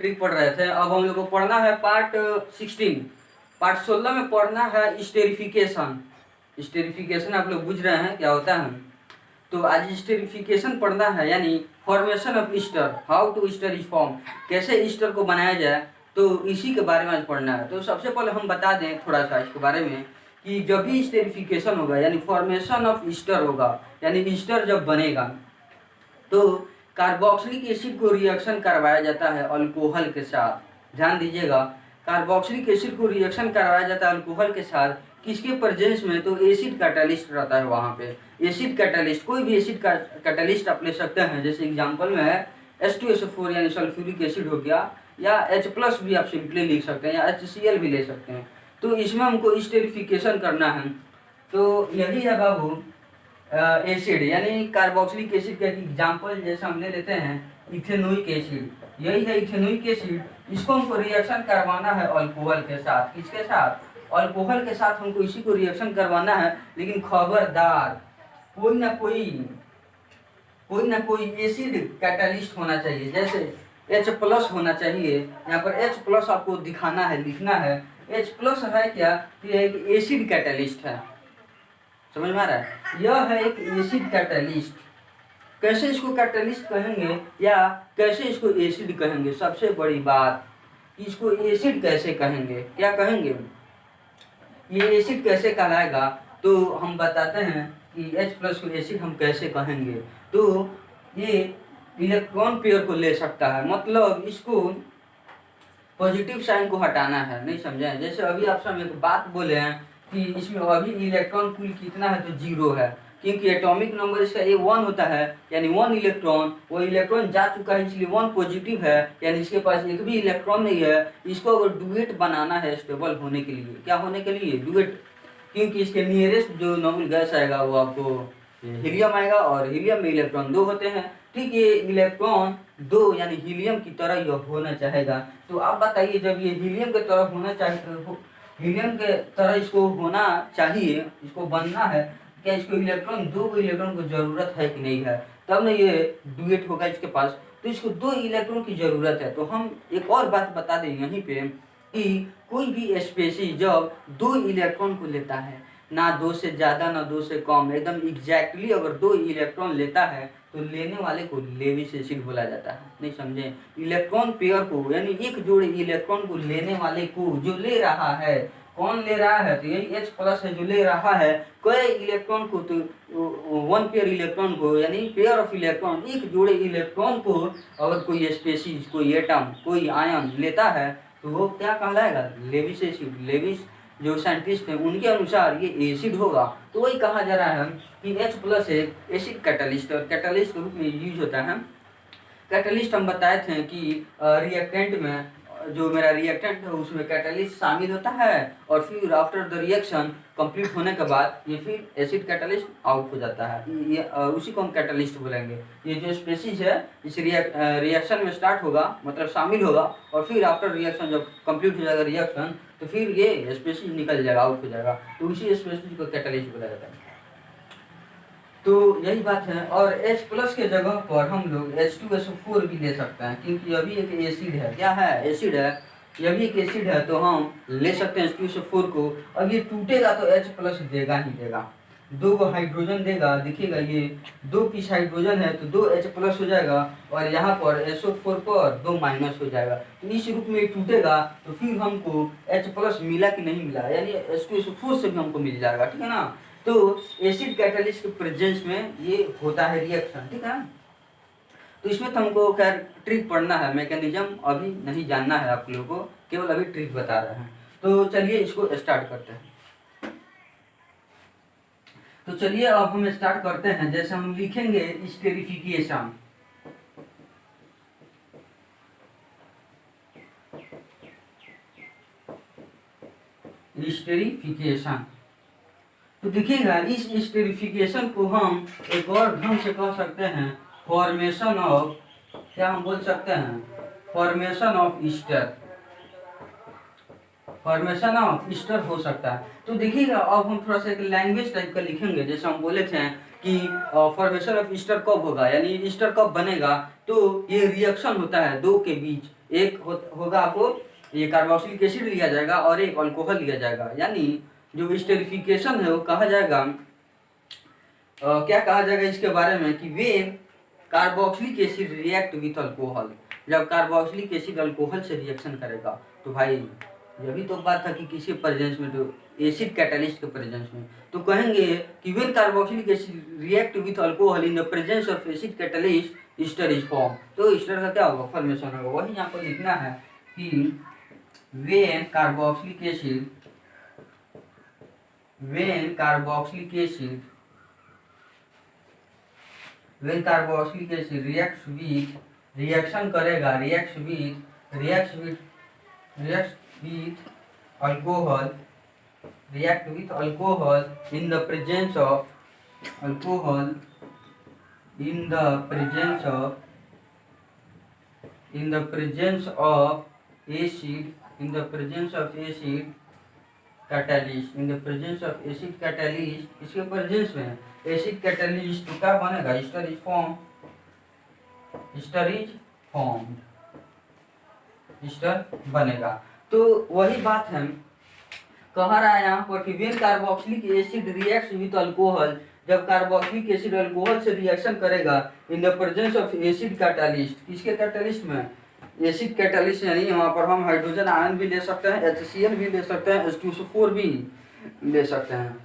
Trick पढ़ रहे थे। अब हम लोग को पढ़ना है पार्ट 16। पार्ट 16 में पढ़ना है स्टेरिफिकेशन। स्टेरिफिकेशन आप लोग बुझ रहे हैं क्या होता है। तो आज स्टेरिफिकेशन पढ़ना है, यानी formation of ester, how to ester is form, कैसे ईस्टर को बनाया जाए, तो इसी के बारे में आज पढ़ना है। तो सबसे पहले हम बता दें थोड़ा सा इसके बारे में कि जब भी स्टेरिफिकेशन होगा यानी फॉर्मेशन ऑफ ईस्टर होगा, यानी ईस्टर जब बनेगा तो कार्बोक्सिलिक एसिड को रिएक्शन करवाया जाता है अल्कोहल के साथ। ध्यान दीजिएगा, कार्बोक्सिलिक एसिड को रिएक्शन करवाया जाता है अल्कोहल के साथ। किसके प्रेजेंस में, तो एसिड कैटालिस्ट रहता है वहाँ पे। एसिड कैटालिस्ट, कोई भी एसिड का कैटालिस्ट आप ले सकते हैं। जैसे एग्जांपल में है H2SO4 यानी सल्फ्यूरिक एसिड हो गया, या H+ भी आप सिंपली लिख सकते हैं, या HCl भी ले सकते हैं। तो इसमें हमको स्टेरिफिकेशन करना है। तो यही है बाबू एसिड, यानी कार्बोक्सिलिक एसिड का एग्जांपल जैसे हम ले लेते हैं इथेनोइक एसिड। यही है इथेनोइक एसिड। इसको हमको रिएक्शन करवाना है अल्कोहल के साथ। किसके साथ, अल्कोहल के साथ हमको इसी को रिएक्शन करवाना है। लेकिन खबरदार, कोई ना कोई एसिड कैटालिस्ट होना चाहिए। जैसे H+ होना चाहिए। यहाँ पर H+ आपको दिखाना है, लिखना है। H+ है क्या, तो यह एक एसिड कैटालिस्ट है। समझ में आ रहा है, यह है एक एसिड कैटालिस्ट। कैसे इसको कैटालिस्ट कहेंगे या कैसे इसको एसिड कहेंगे, सबसे बड़ी बात कि इसको एसिड कैसे कहेंगे, क्या कहेंगे, ये एसिड कैसे कहलाएगा, तो हम बताते हैं कि H+ को एसिड हम कैसे कहेंगे। तो ये इलेक्ट्रॉन पेयर को ले सकता है, मतलब इसको पॉजिटिव साइन को हटाना है। नहीं समझे, जैसे अभी आप सब एक बात बोले हैं कि इसमें अभी इलेक्ट्रॉन कुल कितना है, तो 0 है, क्योंकि एटॉमिक नंबर इसका ये 1 होता है, यानी 1 इलेक्ट्रॉन, वो इलेक्ट्रॉन जा चुका है इसलिए 1 पॉजिटिव है, यानी इसके पास एक भी इलेक्ट्रॉन नहीं है। इसको अगर डुएट बनाना है स्टेबल होने के लिए, क्या होने के लिए, डुएट, क्योंकि इसके नियरेस्ट जो नॉर्मल गैस आएगा वो आपको हीलियम आएगा, और हीलियम में इलेक्ट्रॉन 2 होते हैं। ठीक, ये इलेक्ट्रॉन 2 यानी हीलियम की तरह यह होना चाहेगा। तो आप बताइए, जब ये हीलियम की तरह होना चाहिए, हीलियम के तरह इसको होना चाहिए, इसको बनना है, क्या इसको इलेक्ट्रॉन 2 इलेक्ट्रॉन को जरूरत है कि नहीं है, तब ना ये डुएट होगा इसके पास। तो इसको 2 इलेक्ट्रॉन की जरूरत है। तो हम एक और बात बता दें यहीं पे कि कोई भी स्पेसीज जब 2 इलेक्ट्रॉन को लेता है, ना 2 से ज़्यादा ना 2 से कम, एकदम एग्जैक्टली अगर 2 इलेक्ट्रॉन लेता है, तो लेने वाले को लेविस एसिड बोला जाता है। नहीं समझे, इलेक्ट्रॉन पेयर को, यानी एक जोड़े इलेक्ट्रॉन को लेने वाले को, जो ले रहा है, कौन ले रहा है, तो यही H+ है जो ले रहा है। कई इलेक्ट्रॉन को, तो 1 पेयर इलेक्ट्रॉन को, यानी पेयर ऑफ इलेक्ट्रॉन, एक जोड़े इलेक्ट्रॉन को अगर कोई स्पेसीज, कोई एटम, कोई आयन लेता है, तो वो क्या कहलाएगा, लेविस एसिड। लेविस जो साइंटिस्ट हैं उनके अनुसार ये एसिड होगा। तो वही कहा जा रहा है कि H+ एक एसिड कैटालिस्ट, और कैटालिस्ट के रूप में यूज होता है। कैटालिस्ट हम बताए थे कि रिएक्टेंट में, जो मेरा रिएक्टेंट है उसमें कैटालिस्ट शामिल होता है, और फिर आफ्टर द रिएक्शन कंप्लीट होने के बाद ये फिर एसिड कैटालिस्ट आउट हो जाता है। ये उसी को हम कैटालिस्ट बोलेंगे। ये जो स्पेसीज है इस रिएक्शन में स्टार्ट होगा, मतलब शामिल होगा, और फिर आफ्टर रिएक्शन जब कंप्लीट हो जाएगा रिएक्शन, तो फिर ये स्पेसीज निकल जाएगा, आउट हो जाएगा। तो उसी स्पेसीज को कैटालिस्ट बोला जाता है। तो यही बात है। और H+ के जगह पर हम लोग H2SO4 भी ले सकते हैं, क्योंकि अभी एक एसिड है। क्या है, एसिड है, यह भी एक एसिड है, तो हम ले सकते हैं H2SO4 को। अब ये टूटेगा तो H+ देगा ही देगा, 2 को हाइड्रोजन देगा। देखिएगा ये 2 पीस हाइड्रोजन है, तो 2 H+ हो जाएगा, और यहाँ पर SO4 पर 2 माइनस हो जाएगा। तो इस रूप में टूटेगा, तो फिर हमको H+ मिला कि नहीं मिला, यानी H2SO4 से भी हमको मिल जाएगा। ठीक है ना। तो एसिड कैटालिस्ट के प्रेजेंस में ये होता है रिएक्शन। ठीक है, तो इसमें तो हमको खैर ट्रिक पढ़ना है, मैकेनिज्म अभी नहीं जानना है आप लोगों को, केवल अभी ट्रिक बता रहे हैं। तो चलिए इसको स्टार्ट करते हैं। तो चलिए अब हम स्टार्ट करते हैं। जैसे हम लिखेंगे स्टेरिफिकेशन, स्टेरिफिकेशन, तो देखिएगा इस स्टेरिफिकेशन को हम एक और ढंग से कह सकते हैं फॉर्मेशन ऑफ, क्या हम बोल सकते हैं, formation of Easter, formation of Easter हो सकता है। तो देखिएगा अब हम थोड़ा सा एक लैंग्वेज टाइप का लिखेंगे। जैसे हम बोले थे कि फॉर्मेशन ऑफ ईस्टर कब होगा, यानी ईस्टर कब बनेगा। तो ये रिएक्शन होता है दो के बीच, एक होगा आपको ये कार्बोक्सिलिक एसिड लिया जाएगा और एक अल्कोहल लिया जाएगा, यानी जो स्टेरिफिकेशन है वो कहा जाएगा क्या कहा जाएगा इसके बारे में कि वे carboxylic acid react with alcohol. जब कार्बोक्सिलिक एसिड अल्कोहल से रिएक्शन करेगा तो भाई यह भी तो बात था कि किसी प्रेजेंस में, तो एसिड कैटलिस्ट के प्रेजेंस में, तो कहेंगे कि when carboxylic acid react with alcohol in the presence of acid catalyst Easter is form. तो ईस्टर का क्या होगा, फॉर्मेशन होगा। वही यहाँ पर लिखना है कि व्हेन कार्बोक्सिलिक एसिड रिएक्शन करेगा reacts with alcohol in the presence of acid catalyst, इसके प्रेजेंस में एसिड कैटलिस्ट तो क्या बनेगा, ईस्टर इज फॉर्म, ईस्टर बनेगा। तो वही बात है कह रहा है यहाँ पर कि when carboxylic acid reacts with alcohol, जब कार्बोक्सिलिक एसिड अल्कोहल से रिएक्शन करेगा in the presence of acid catalyst, किसके कैटलिस्ट में, एसिड कैटलिस्ट, यानी वहाँ पर हम हाइड्रोजन आयन भी ले सकते हैं, HCl भी ले सकते हैं, H2SO4 भी ले सकते हैं।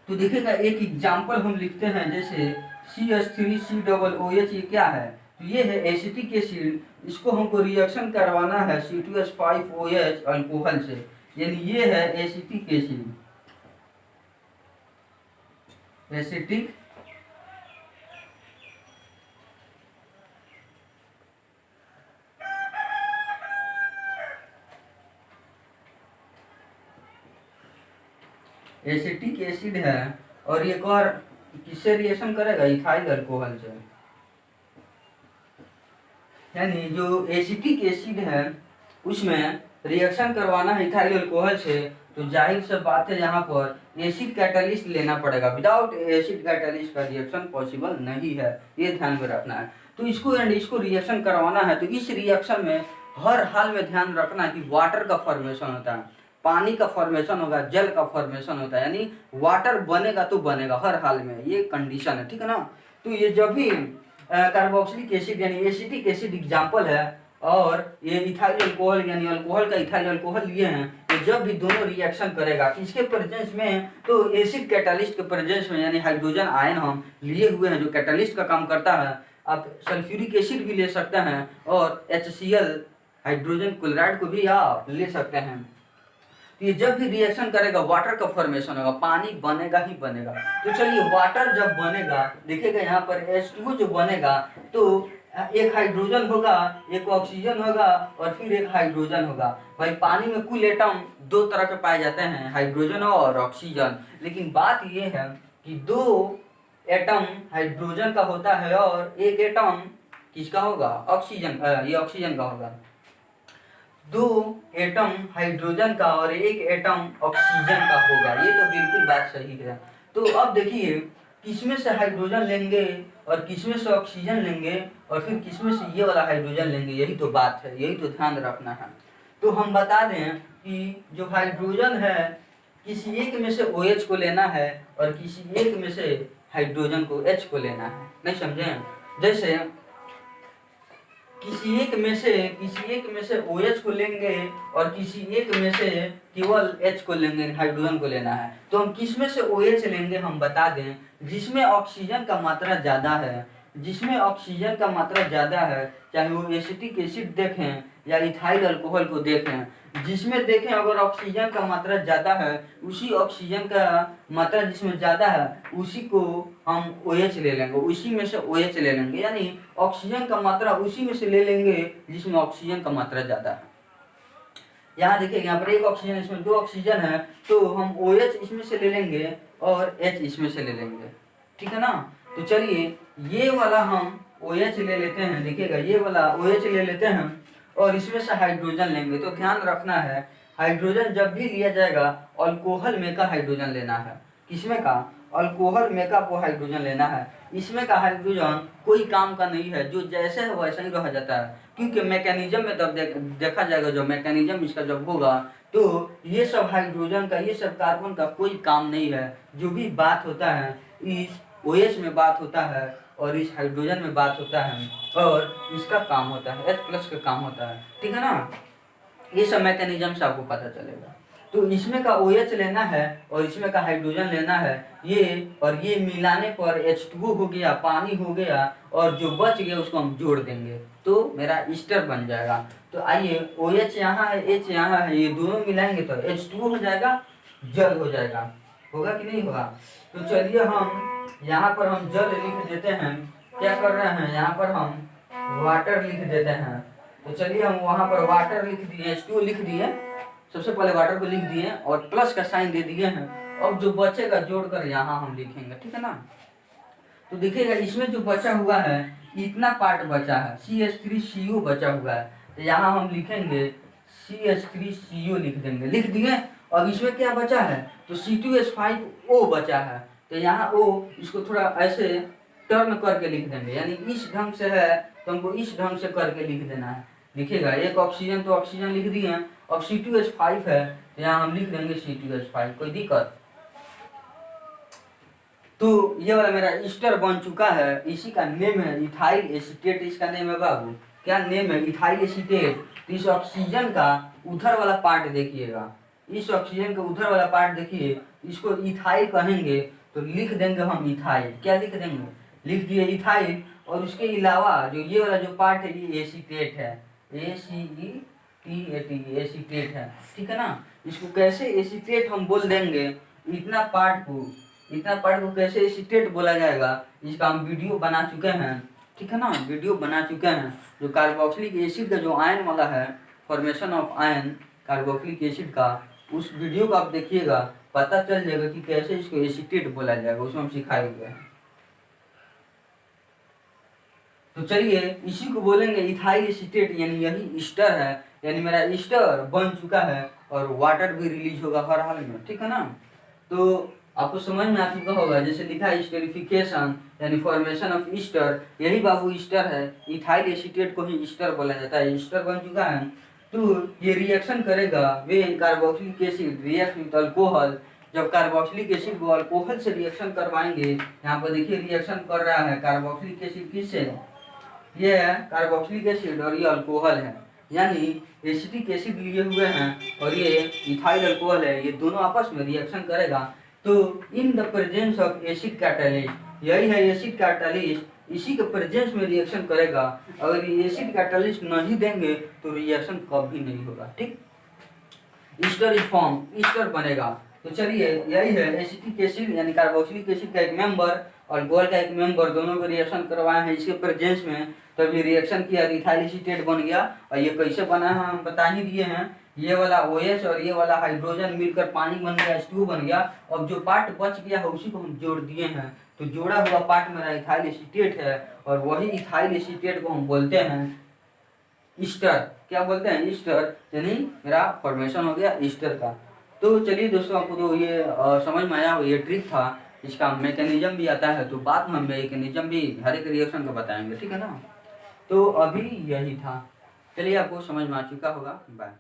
तो देखिएगा एक एग्जाम्पल हम लिखते हैं, जैसे CH3COOH, ये क्या है, तो ये है एसिटिक एसिड, इसको हमको रिएक्शन करवाना है C2H5OH अल्कोहल से, यानी ये है एसिटिक एसिड, एसिटिक एसिड है। और एक और किससे रिएक्शन करेगा, इथाइल अल्कोहल से, यानी जो एसिटिक एसिड है उसमें रिएक्शन करवाना है इथाइल अल्कोहल से, तो जाहिर सी बात है यहाँ पर एसिड कैटलिस्ट लेना पड़ेगा। विदाउट एसिड कैटलिस्ट का रिएक्शन पॉसिबल नहीं है, ये ध्यान में रखना है। तो इसको रिएक्शन करवाना है, तो इस रिएक्शन में हर हाल में ध्यान रखना है कि वाटर का फॉर्मेशन होता है, पानी का फॉर्मेशन होगा, जल का फॉर्मेशन होता है, यानी वाटर बनेगा तो बनेगा हर हाल में, ये कंडीशन है, ठीक है ना। तो ये जब भी कार्बोक्सिलिक एसिड यानी एसिटिक एसिड एग्जाम्पल है, और ये इथाइल अल्कोहल यानी अल्कोहल का इथाइल अल्कोहल लिए हैं, तो जब भी दोनों रिएक्शन करेगा किसके प्रेजेंस में, तो एसिड कैटलिस्ट के प्रेजेंस में, यानी हाइड्रोजन आयन हम लिए हुए हैं जो कैटलिस्ट का काम करता है। आप सल्फ्यूरिक एसिड भी ले सकते हैं और HCl हाइड्रोजन क्लोराइड को भी आप ले सकते हैं। ये जब भी रिएक्शन करेगा वाटर का फॉर्मेशन होगा, पानी बनेगा ही बनेगा। तो चलिए वाटर जब बनेगा, देखिएगा यहाँ पर H2O जो बनेगा, तो एक हाइड्रोजन होगा, एक ऑक्सीजन होगा और फिर एक हाइड्रोजन होगा। भाई पानी में कुल एटम दो तरह के पाए जाते हैं, हाइड्रोजन और ऑक्सीजन, लेकिन बात ये है कि दो एटम हाइड्रोजन का होता है और एक एटम किसका होगा, ऑक्सीजन, ये ऑक्सीजन का होगा। दो एटम हाइड्रोजन का और एक एटम ऑक्सीजन का होगा, ये तो बिल्कुल बात सही है। तो अब देखिए किसमें से हाइड्रोजन लेंगे और किसमें से ऑक्सीजन लेंगे और फिर किसमें से ये वाला हाइड्रोजन लेंगे, यही तो बात है, यही तो ध्यान रखना है। तो हम बता दें कि जो हाइड्रोजन है किसी एक में से OH को लेना है और किसी एक में से हाइड्रोजन को H को लेना है, नहीं समझे। जैसे किसी एक में से OH को लेंगे और किसी एक में से केवल H को लेंगे, हाइड्रोजन को लेना है। तो हम किस में से OH लेंगे, हम बता दें जिसमें ऑक्सीजन का मात्रा ज़्यादा है, चाहे वो एसिटिक एसिड देखें या इथाइल अल्कोहल को देखें, जिसमें देखें अगर ऑक्सीजन का मात्रा ज़्यादा है, उसी ऑक्सीजन का मात्रा जिसमें ज़्यादा है उसी को हम OH ले लेंगे, उसी में से OH ले लेंगे, यानी ऑक्सीजन का मात्रा उसी में से ले लेंगे जिसमें ऑक्सीजन का मात्रा ज़्यादा है। यहाँ देखिए यहाँ पर एक ऑक्सीजन, इसमें दो ऑक्सीजन है, तो हम OH इसमें से ले लेंगे और H इसमें से ले लेंगे, ठीक है ना। तो चलिए ये वाला हम OH ले लेते हैं, देखिएगा ये वाला OH ले लेते हैं और इसमें से हाइड्रोजन लेंगे। तो ध्यान रखना है हाइड्रोजन जब भी लिया जाएगा अल्कोहल में का हाइड्रोजन लेना है, किसमें का, अल्कोहल मेकअप वो हाइड्रोजन लेना है। इसमें का हाइड्रोजन कोई काम का नहीं है, जो जैसे है वैसा ही रह जाता है, क्योंकि मैकेनिज्म में तब देखा जाएगा, जो मैकेनिज्म इसका जब होगा तो ये सब हाइड्रोजन का, ये सब कार्बन का कोई काम नहीं है। जो भी बात होता है इस OH में बात होता है और इस हाइड्रोजन में बात होता है, और इसका काम होता है H+ का काम होता है, ठीक है ना। ये सब मैकेनिज्म से आपको पता चलेगा। तो इसमें का OH लेना है और इसमें का हाइड्रोजन लेना है, ये और ये मिलाने पर H2O हो गया, पानी हो गया, और जो बच गया उसको हम जोड़ देंगे तो मेरा ईस्टर बन जाएगा। तो आइए, OH यहाँ है, H यहाँ है, ये दोनों मिलाएंगे तो H2O हो जाएगा, जल हो जाएगा। होगा कि नहीं होगा? तो चलिए हम यहाँ पर हम जल लिख देते हैं। क्या कर रहे हैं, यहाँ पर हम वाटर लिख देते हैं। तो चलिए हम वहाँ पर वाटर लिख दिए, H2O लिख दिए, सबसे पहले वाटर को लिख दिए और प्लस का साइन दे दिए हैं। अब जो बचेगा जोड़कर यहाँ हम लिखेंगे, ठीक है ना। तो देखिएगा इसमें जो बचा हुआ है, इतना पार्ट बचा है, CH3CO बचा हुआ है, तो यहाँ हम लिखेंगे CH3CO लिख देंगे, लिख दिए। अब इसमें क्या बचा है, तो C2H5O बचा है, तो यहाँ O इसको थोड़ा ऐसे टर्न करके लिख देंगे, यानी इस ढंग से है तो हमको इस ढंग से करके लिख देना है। लिखिएगा एक ऑक्सीजन, तो ऑक्सीजन लिख दिए। अब C2H5 है तो यहाँ हम लिख देंगे C2H5, कोई दिक्कत? तो ये वाला मेरा ईस्टर बन चुका है। इसी का नेम है इथाइल एसीटेट, इसका नेम है बाबू, क्या नेम है, इथाइल एसीटेट। तो इस ऑक्सीजन का उधर वाला पार्ट देखिएगा, इस ऑक्सीजन का उधर वाला पार्ट देखिए, इसको इथाइल कहेंगे, तो लिख देंगे हम इथाइल। क्या लिख देंगे, लिख दिए इथाइल। और उसके अलावा जो ये वाला जो पार्ट है ये एसीटेट है, ACETAT एसीटेट है, ठीक है ना। इसको कैसे एसीटेट हम बोल देंगे, इतना पार्ट को कैसे एसीटेट बोला जाएगा, इसका हम वीडियो बना चुके हैं, ठीक है ना, वीडियो बना चुके हैं। जो कार्बोक्सिलिक एसिड का जो आयन वाला है, formation of ion carboxylic acid का, उस वीडियो को आप देखिएगा, पता चल जाएगा कि कैसे इसको एसीटेट बोला जाएगा, उसमें हम सिखाए हुए हैं। तो चलिए इसी को बोलेंगे इथाइल एसीटेट, यानी यही ईस्टर है, यानी मेरा ईस्टर बन चुका है और वाटर भी रिलीज होगा हर हाल में, ठीक है ना। तो आपको समझ में आ चुका होगा, जैसे लिखा है स्टेरिफिकेशन यानी फॉर्मेशन ऑफ ईस्टर, यही बाबू ईस्टर है। इथाइल एसीटेट को ही ईस्टर बोला जाता है, ईस्टर बन चुका है। तो ये रिएक्शन करेगा, वे carboxylic acid react with alcohol. जब कार्बोक्सिलिक एसिड को अल्कोहल से रिएक्शन करवाएंगे, यहाँ पर देखिए रिएक्शन कर रहा है कार्बोक्सिलिक एसिड किससे, ये है कार्बोक्सिलिक एसिड और ये अल्कोहल है, यानी एसिटिक एसिड लिए हुए हैं और ये इथाइल अल्कोहल है, ये दोनों आपस में रिएक्शन करेगा। तो in the presence of acid catalyst, यही है एसिड कैटालिस्ट, इसी के प्रेजेंस में रिएक्शन करेगा। अगर ये एसिड कैटालिस्ट नहीं देंगे तो रिएक्शन कभी नहीं होगा, ठीक। ईस्टर इज फॉर्म, ईस्टर बनेगा। तो चलिए यही है एसिटिक एसिड यानी कार्बोक्सिलिक एसिड का एक मेंबर और अल्कोहल का एक मेंबर, दोनों को रिएक्शन करवाए हैं इसके प्रेजेंस में, तब ये रिएक्शन किया, इथाइल एसीटेट बन गया। और ये कैसे बना है हम बता ही दिए हैं, ये वाला OH और ये वाला हाइड्रोजन मिलकर पानी बन गया, H2O बन गया। अब जो पार्ट बच गया है उसी को हम जोड़ दिए हैं, तो जोड़ा हुआ पार्ट मेरा इथाइल एसीटेट है, और वही इथाइल एसीटेट को हम बोलते हैं ईस्टर। क्या बोलते हैं, ईस्टर, यानी मेरा फॉर्मेशन हो गया ईस्टर का। तो चलिए दोस्तों, आपको तो ये समझ में आया, ये ट्रिक था, इसका मैकेनिज्म भी आता है, तो बाद में हम मैकेनिज्म भी हर एक रिएक्शन का बताएंगे, ठीक है ना। तो अभी यही था, चलिए आपको समझ में आ चुका होगा, बाय।